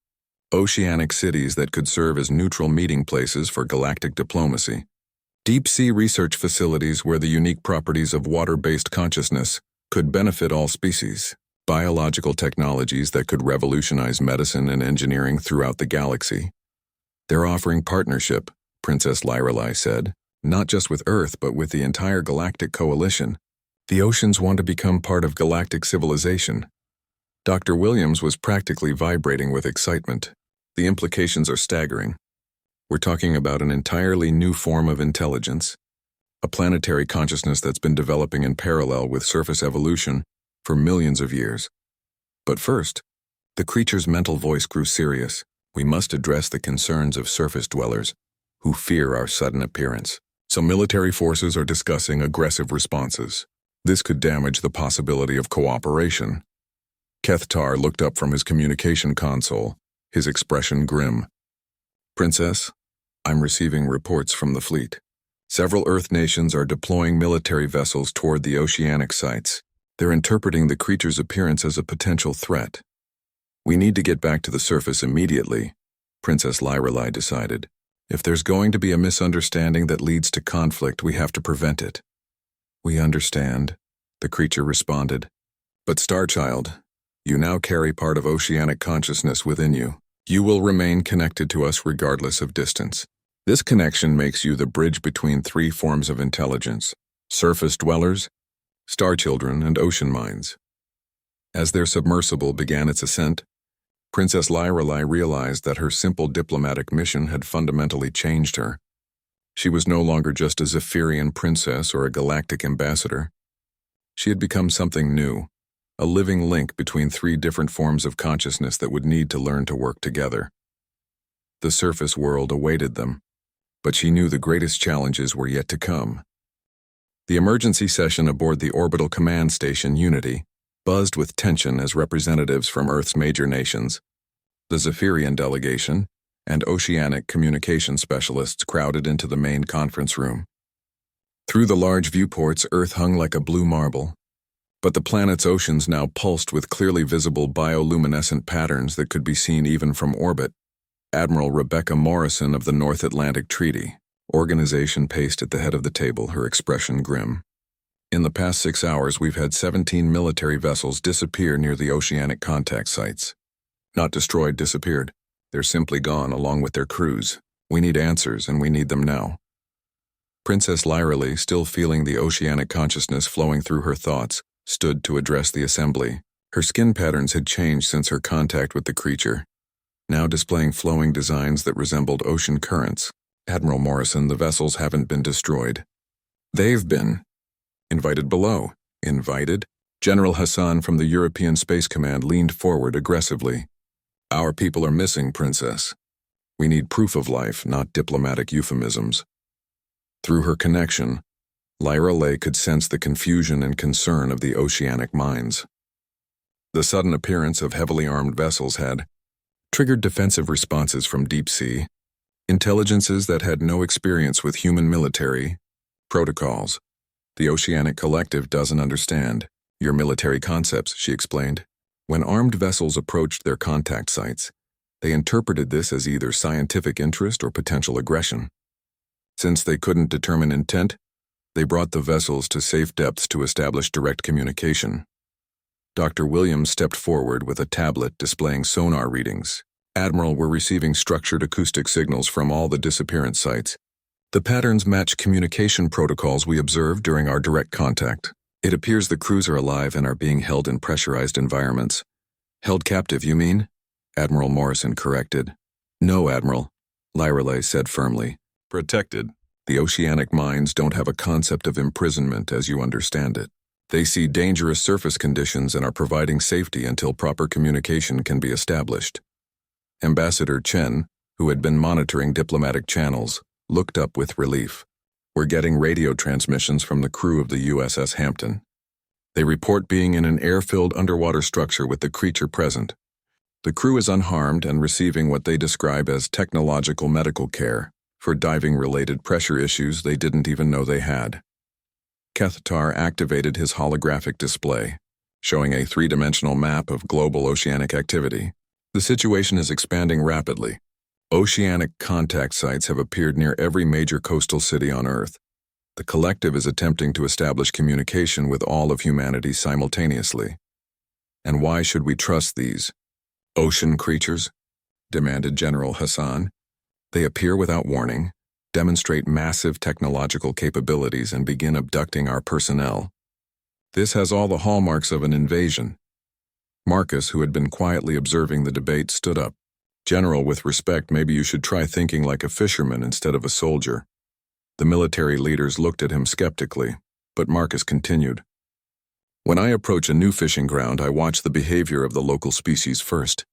Oceanic cities that could serve as neutral meeting places for galactic diplomacy. Deep-sea research facilities where the unique properties of water-based consciousness could benefit all species. Biological technologies that could revolutionize medicine and engineering throughout the galaxy. "They're offering partnership," Princess Lyrelei said, "not just with Earth but with the entire galactic coalition. The oceans want to become part of galactic civilization." Dr. Williams was practically vibrating with excitement. "The implications are staggering. We're talking about an entirely new form of intelligence. a planetary consciousness that's been developing in parallel with surface evolution for millions of years. But first, the creature's mental voice grew serious. We must address the concerns of surface dwellers who fear our sudden appearance. So military forces are discussing aggressive responses. This could damage the possibility of cooperation. Kethtar looked up from his communication console, his expression grim. Princess, I'm receiving reports from the fleet. Several Earth nations are deploying military vessels toward the oceanic sites. They're interpreting the creature's appearance as a potential threat. We need to get back to the surface immediately, Princess Lyrelai decided. If there's going to be a misunderstanding that leads to conflict, we have to prevent it. We understand, the creature responded. But Starchild, you now carry part of oceanic consciousness within you. You will remain connected to us regardless of distance. This connection makes you the bridge between three forms of intelligence: surface dwellers, star children, and ocean minds. As their submersible began its ascent, Princess Lyrelai realized that her simple diplomatic mission had fundamentally changed her. She was no longer just a Zephyrian princess or a galactic ambassador. She had become something new, a living link between three different forms of consciousness that would need to learn to work together. The surface world awaited them, but she knew the greatest challenges were yet to come. The emergency session aboard the orbital command station Unity buzzed with tension as representatives from Earth's major nations, the Zephyrian delegation, and oceanic communication specialists crowded into the main conference room. Through the large viewports, Earth hung like a blue marble, but the planet's oceans now pulsed with clearly visible bioluminescent patterns that could be seen even from orbit. Admiral Rebecca Morrison of the North Atlantic Treaty Organization paced at the head of the table, her expression grim. In the past 6 hours, we've had 17 military vessels disappear near the oceanic contact sites. Not destroyed, disappeared. They're simply gone along with their crews. We need answers, and we need them now. Princess Lyrelai, still feeling the oceanic consciousness flowing through her thoughts, stood to address the assembly. Her skin patterns had changed since her contact with the creature, now displaying flowing designs that resembled ocean currents. Admiral Morrison, the vessels haven't been destroyed. They've been invited below. Invited? General Hassan from the European Space Command leaned forward aggressively. Our people are missing, Princess. We need proof of life, not diplomatic euphemisms. Through her connection, Lyrelai could sense the confusion and concern of the oceanic minds. The sudden appearance of heavily armed vessels had triggered defensive responses from deep sea, intelligences that had no experience with human military protocols. The Oceanic Collective doesn't understand your military concepts, she explained. When armed vessels approached their contact sites, they interpreted this as either scientific interest or potential aggression. Since they couldn't determine intent, they brought the vessels to safe depths to establish direct communication. Dr. Williams stepped forward with a tablet displaying sonar readings. Admiral, we're receiving structured acoustic signals from all the disappearance sites. The patterns match communication protocols we observed during our direct contact. It appears the crews are alive and are being held in pressurized environments. Held captive, you mean? Admiral Morrison corrected. No, Admiral, Lyrelai said firmly. Protected. The oceanic minds don't have a concept of imprisonment as you understand it. They see dangerous surface conditions and are providing safety until proper communication can be established. Ambassador Chen, who had been monitoring diplomatic channels, looked up with relief. We're getting radio transmissions from the crew of the USS Hampton. They report being in an air-filled underwater structure with the creature present. The crew is unharmed and receiving what they describe as technological medical care for diving-related pressure issues they didn't even know they had. Kethtar activated his holographic display, showing a three-dimensional map of global oceanic activity. The situation is expanding rapidly. Oceanic contact sites have appeared near every major coastal city on Earth. The collective is attempting to establish communication with all of humanity simultaneously. And why should we trust these ocean creatures? Demanded General Hassan. They appear without warning, demonstrate massive technological capabilities, and begin abducting our personnel. This has all the hallmarks of an invasion. Marcus, who had been quietly observing the debate, stood up. General, with respect, maybe you should try thinking like a fisherman instead of a soldier. The military leaders looked at him skeptically, but Marcus continued. When I approach a new fishing ground, I watch the behavior of the local species first.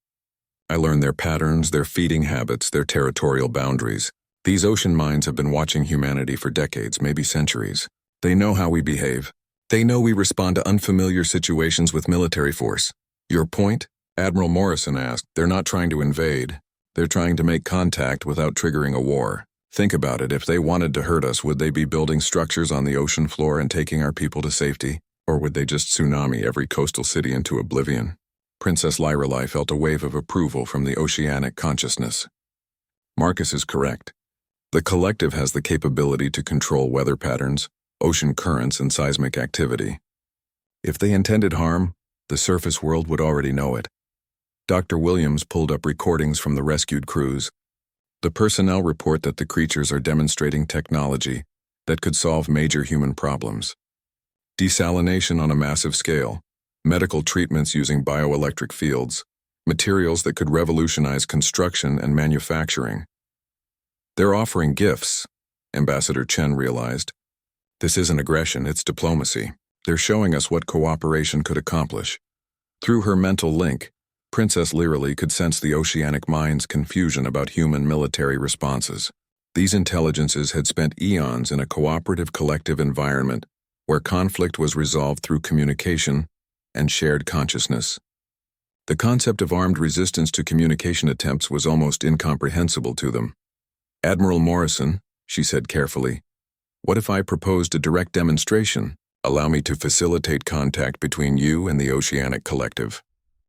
I learn their patterns, their feeding habits, their territorial boundaries. These ocean minds have been watching humanity for decades, maybe centuries. They know how we behave. They know we respond to unfamiliar situations with military force. Your point? Admiral Morrison asked. They're not trying to invade. They're trying to make contact without triggering a war. Think about it. If they wanted to hurt us, would they be building structures on the ocean floor and taking our people to safety? Or would they just tsunami every coastal city into oblivion? Princess Lyrelei felt a wave of approval from the oceanic consciousness. Marcus is correct. The collective has the capability to control weather patterns, ocean currents, and seismic activity. If they intended harm, the surface world would already know it. Dr. Williams pulled up recordings from the rescued crews. The personnel report that the creatures are demonstrating technology that could solve major human problems. Desalination on a massive scale, medical treatments using bioelectric fields, materials that could revolutionize construction and manufacturing. They're offering gifts, Ambassador Chen realized. This isn't aggression, it's diplomacy. They're showing us what cooperation could accomplish. Through her mental link, Princess Lyrelei could sense the oceanic mind's confusion about human military responses. These intelligences had spent eons in a cooperative collective environment where conflict was resolved through communication and shared consciousness. The concept of armed resistance to communication attempts was almost incomprehensible to them. Admiral Morrison, she said carefully, what if I proposed a direct demonstration? Allow me to facilitate contact between you and the oceanic collective.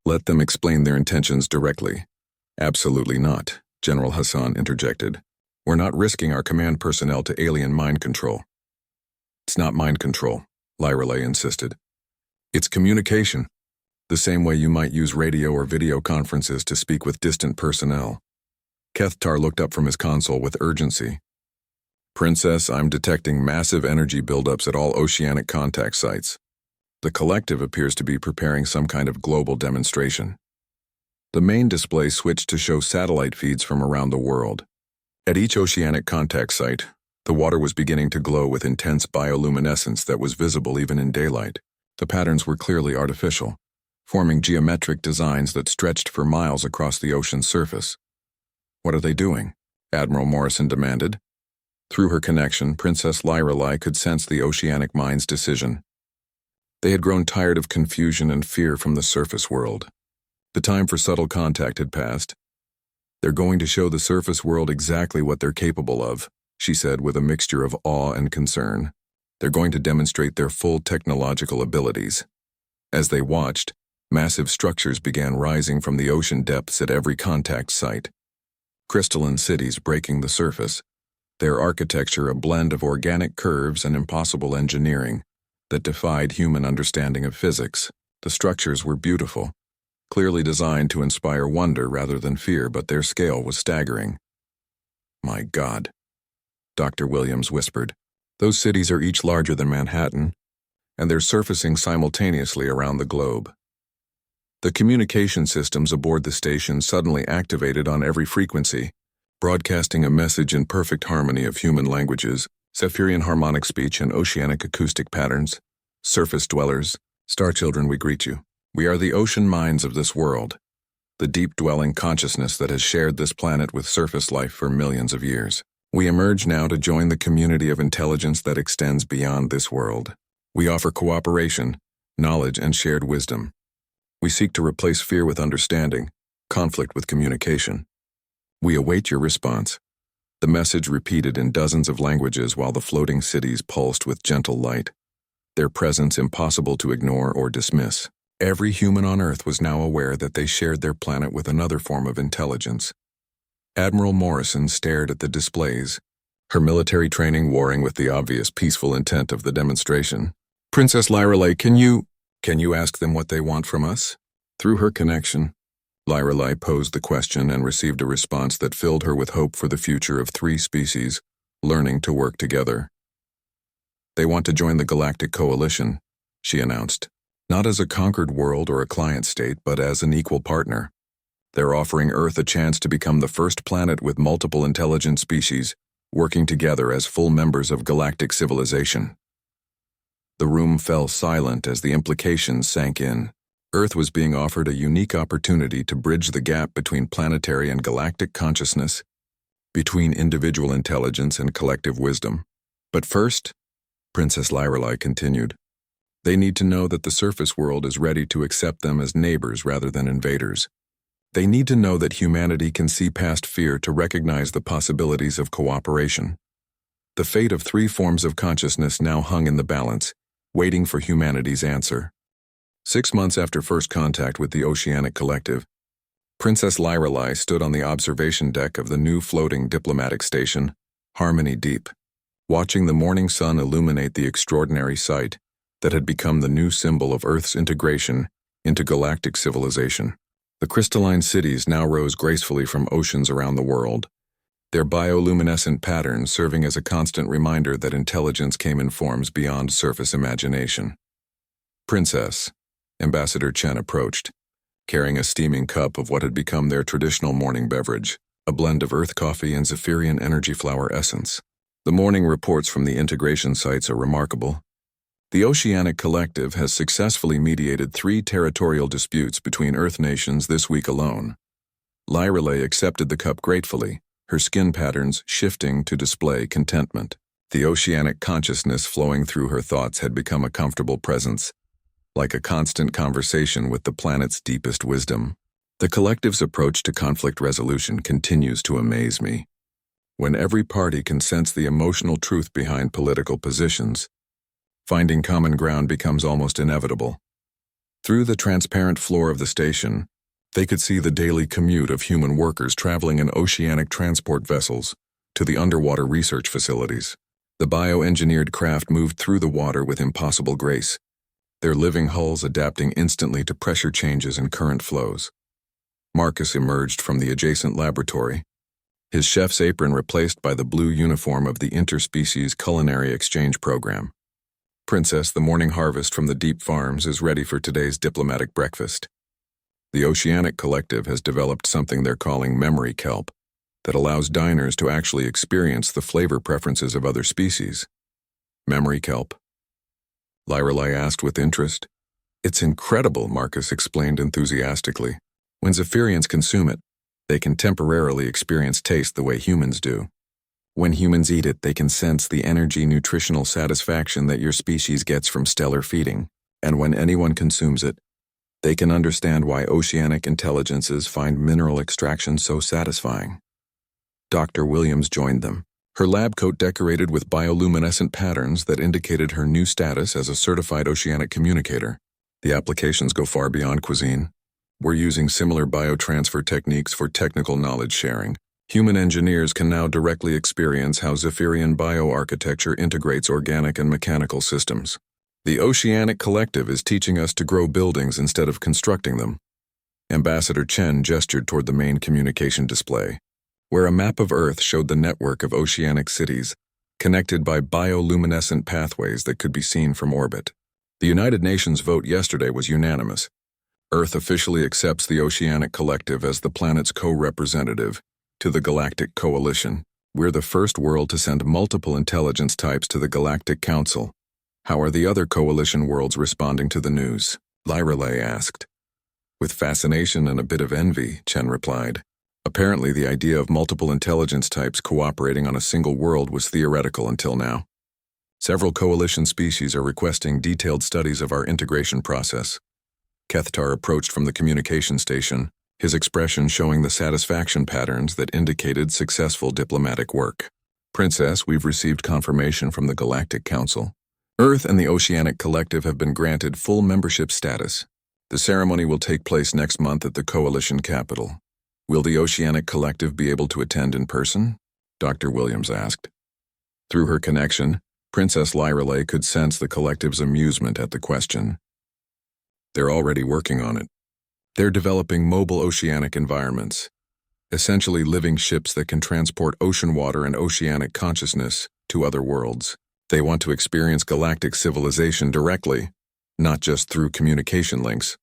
Let them explain their intentions directly. Absolutely not, General Hassan interjected. We're not risking our command personnel to alien mind control. It's not mind control, Lyrelei insisted. It's communication, the same way you might use radio or video conferences to speak with distant personnel. Kethtar looked up from his console with urgency. Princess, I'm detecting massive energy buildups at all oceanic contact sites. The collective appears to be preparing some kind of global demonstration. The main display switched to show satellite feeds from around the world. At each oceanic contact site, the water was beginning to glow with intense bioluminescence that was visible even in daylight. The patterns were clearly artificial, forming geometric designs that stretched for miles across the ocean's surface. What are they doing? Admiral Morrison demanded. Through her connection, Princess Lyrelei could sense the oceanic mind's decision. They had grown tired of confusion and fear from the surface world. The time for subtle contact had passed. They're going to show the surface world exactly what they're capable of, she said with a mixture of awe and concern. They're going to demonstrate their full technological abilities. As they watched, massive structures began rising from the ocean depths at every contact site. Crystalline cities breaking the surface, their architecture a blend of organic curves and impossible engineering that defied human understanding of physics. The structures were beautiful, clearly designed to inspire wonder rather than fear, but their scale was staggering. My God, Dr. Williams whispered. Those cities are each larger than Manhattan, and they're surfacing simultaneously around the globe. The communication systems aboard the station suddenly activated on every frequency, broadcasting a message in perfect harmony of human languages, Zephyrian harmonic speech and oceanic acoustic patterns. Surface dwellers, star children, we greet you. We are the ocean minds of this world, the deep-dwelling consciousness that has shared this planet with surface life for millions of years. We emerge now to join the community of intelligence that extends beyond this world. We offer cooperation, knowledge, and shared wisdom. We seek to replace fear with understanding, conflict with communication. We await your response. The message repeated in dozens of languages while the floating cities pulsed with gentle light, their presence impossible to ignore or dismiss. Every human on Earth was now aware that they shared their planet with another form of intelligence. Admiral Morrison stared at the displays, her military training warring with the obvious peaceful intent of the demonstration. Princess Lyrelei, can you ask them what they want from us? Through her connection, Lyrelei posed the question and received a response that filled her with hope for the future of three species, learning to work together. They want to join the Galactic Coalition, she announced, not as a conquered world or a client state, but as an equal partner. They're offering Earth a chance to become the first planet with multiple intelligent species, working together as full members of galactic civilization. The room fell silent as the implications sank in. Earth was being offered a unique opportunity to bridge the gap between planetary and galactic consciousness, between individual intelligence and collective wisdom. But first, Princess Lyrelei continued, they need to know that the surface world is ready to accept them as neighbors rather than invaders. They need to know that humanity can see past fear to recognize the possibilities of cooperation. The fate of 3 forms of consciousness now hung in the balance, waiting for humanity's answer. 6 months after first contact with the Oceanic Collective, Princess Lyrelei stood on the observation deck of the new floating diplomatic station, Harmony Deep, watching the morning sun illuminate the extraordinary sight that had become the new symbol of Earth's integration into galactic civilization. The crystalline cities now rose gracefully from oceans around the world, their bioluminescent patterns serving as a constant reminder that intelligence came in forms beyond surface imagination. Princess, Ambassador Chen approached, carrying a steaming cup of what had become their traditional morning beverage, a blend of earth coffee and Zephyrian energy flower essence. The morning reports from the integration sites are remarkable. The Oceanic Collective has successfully mediated 3 territorial disputes between Earth nations this week alone. Lyrelei accepted the cup gratefully, her skin patterns shifting to display contentment. The oceanic consciousness flowing through her thoughts had become a comfortable presence, like a constant conversation with the planet's deepest wisdom. The collective's approach to conflict resolution continues to amaze me. When every party can sense the emotional truth behind political positions, finding common ground becomes almost inevitable. Through the transparent floor of the station, they could see the daily commute of human workers traveling in oceanic transport vessels to the underwater research facilities. The bioengineered craft moved through the water with impossible grace, their living hulls adapting instantly to pressure changes and current flows. Marcus emerged from the adjacent laboratory, his chef's apron replaced by the blue uniform of the interspecies culinary exchange program. Princess, the morning harvest from the deep farms is ready for today's diplomatic breakfast. The Oceanic Collective has developed something they're calling memory kelp that allows diners to actually experience the flavor preferences of other species. Memory kelp? Lyrelei asked with interest. It's incredible, Marcus explained enthusiastically. When Zephyrians consume it, they can temporarily experience taste the way humans do. When humans eat it, they can sense the energy nutritional satisfaction that your species gets from stellar feeding. And when anyone consumes it, they can understand why oceanic intelligences find mineral extraction so satisfying. Dr. Williams joined them, her lab coat decorated with bioluminescent patterns that indicated her new status as a certified oceanic communicator. The applications go far beyond cuisine. We're using similar biotransfer techniques for technical knowledge sharing. Human engineers can now directly experience how Zephyrian bioarchitecture integrates organic and mechanical systems. The Oceanic Collective is teaching us to grow buildings instead of constructing them. Ambassador Chen gestured toward the main communication display, where a map of Earth showed the network of oceanic cities, connected by bioluminescent pathways that could be seen from orbit. The United Nations vote yesterday was unanimous. Earth officially accepts the Oceanic Collective as the planet's co-representative to the Galactic Coalition. We're the first world to send multiple intelligence types to the Galactic Council. How are the other coalition worlds responding to the news? Lyrelei asked. With fascination and a bit of envy, Chen replied. Apparently the idea of multiple intelligence types cooperating on a single world was theoretical until now. Several coalition species are requesting detailed studies of our integration process. Kethtar approached from the communication station, his expression showing the satisfaction patterns that indicated successful diplomatic work. Princess, we've received confirmation from the Galactic Council. Earth and the Oceanic Collective have been granted full membership status. The ceremony will take place next month at the Coalition capital. Will the Oceanic Collective be able to attend in person? Dr. Williams asked. Through her connection, Princess Lyrelei could sense the Collective's amusement at the question. They're already working on it. They're developing mobile oceanic environments, essentially living ships that can transport ocean water and oceanic consciousness to other worlds. They want to experience galactic civilization directly, not just through communication links.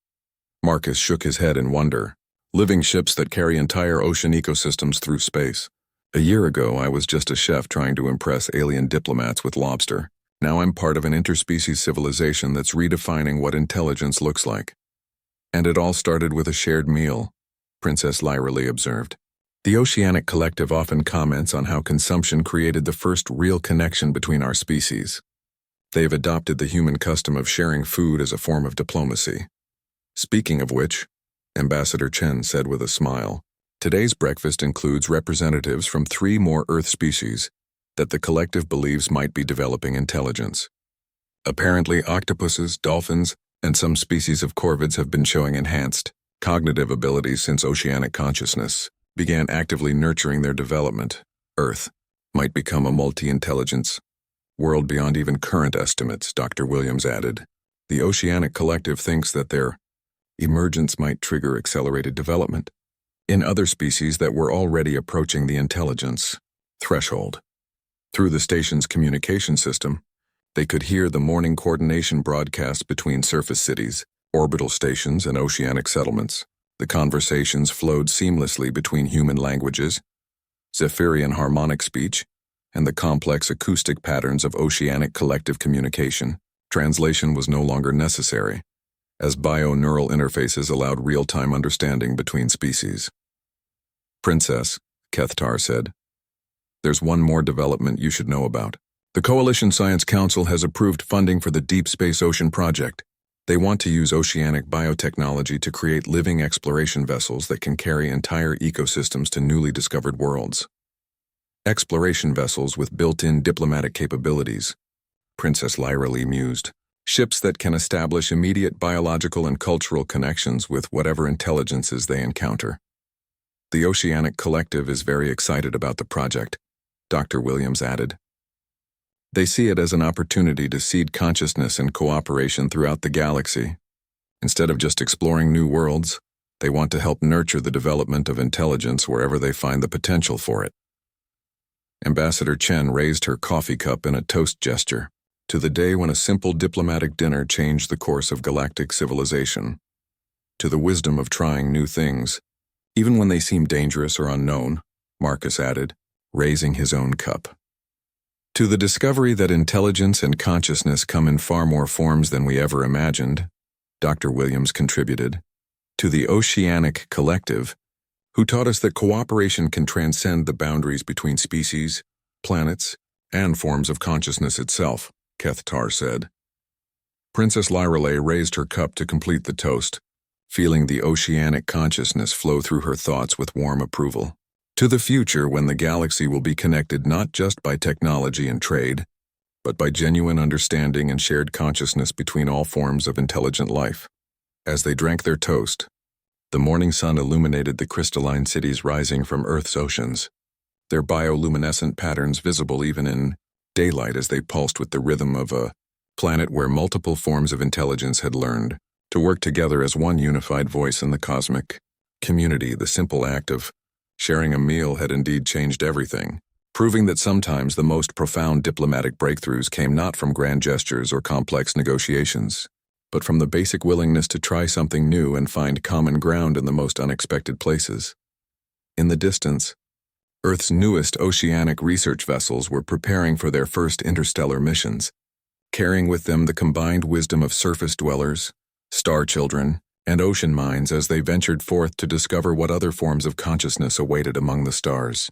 Marcus shook his head in wonder. Living ships that carry entire ocean ecosystems through space. A year ago, I was just a chef trying to impress alien diplomats with lobster. Now I'm part of an interspecies civilization that's redefining what intelligence looks like. And it all started with a shared meal, Princess Lyralee observed. The Oceanic Collective often comments on how consumption created the first real connection between our species. They've adopted the human custom of sharing food as a form of diplomacy. Speaking of which, Ambassador Chen said with a smile, today's breakfast includes representatives from 3 more Earth species that the collective believes might be developing intelligence. Apparently, octopuses, dolphins, and some species of corvids have been showing enhanced cognitive abilities since oceanic consciousness began actively nurturing their development. Earth might become a multi-intelligence world beyond even current estimates, Dr. Williams added. The Oceanic Collective thinks that their emergence might trigger accelerated development in other species that were already approaching the intelligence threshold. Through the station's communication system, they could hear the morning coordination broadcasts between surface cities, orbital stations, and oceanic settlements. The conversations flowed seamlessly between human languages, Zephyrian harmonic speech, and the complex acoustic patterns of oceanic collective communication. Translation was no longer necessary, as bio-neural interfaces allowed real-time understanding between species. Princess, Kethtar said, there's one more development you should know about. The Coalition Science Council has approved funding for the Deep Space Ocean Project. They want to use oceanic biotechnology to create living exploration vessels that can carry entire ecosystems to newly discovered worlds. Exploration vessels with built-in diplomatic capabilities, Princess Lyralee mused. Ships that can establish immediate biological and cultural connections with whatever intelligences they encounter. The Oceanic Collective is very excited about the project, Dr. Williams added. They see it as an opportunity to seed consciousness and cooperation throughout the galaxy. Instead of just exploring new worlds, they want to help nurture the development of intelligence wherever they find the potential for it. Ambassador Chen raised her coffee cup in a toast gesture to the day when a simple diplomatic dinner changed the course of galactic civilization, to the wisdom of trying new things, even when they seem dangerous or unknown, Marcus added, raising his own cup. To the discovery that intelligence and consciousness come in far more forms than we ever imagined, Dr. Williams contributed. To the Oceanic Collective, who taught us that cooperation can transcend the boundaries between species, planets, and forms of consciousness itself, Kethtar said. Princess Lyralee raised her cup to complete the toast, feeling the oceanic consciousness flow through her thoughts with warm approval. To the future when the galaxy will be connected not just by technology and trade, but by genuine understanding and shared consciousness between all forms of intelligent life. As they drank their toast, the morning sun illuminated the crystalline cities rising from Earth's oceans, their bioluminescent patterns visible even in daylight as they pulsed with the rhythm of a planet where multiple forms of intelligence had learned to work together as one unified voice in the cosmic community. The simple act of sharing a meal had indeed changed everything, proving that sometimes the most profound diplomatic breakthroughs came not from grand gestures or complex negotiations, but from the basic willingness to try something new and find common ground in the most unexpected places. In the distance, Earth's newest oceanic research vessels were preparing for their first interstellar missions, carrying with them the combined wisdom of surface dwellers, star children, and ocean minds as they ventured forth to discover what other forms of consciousness awaited among the stars.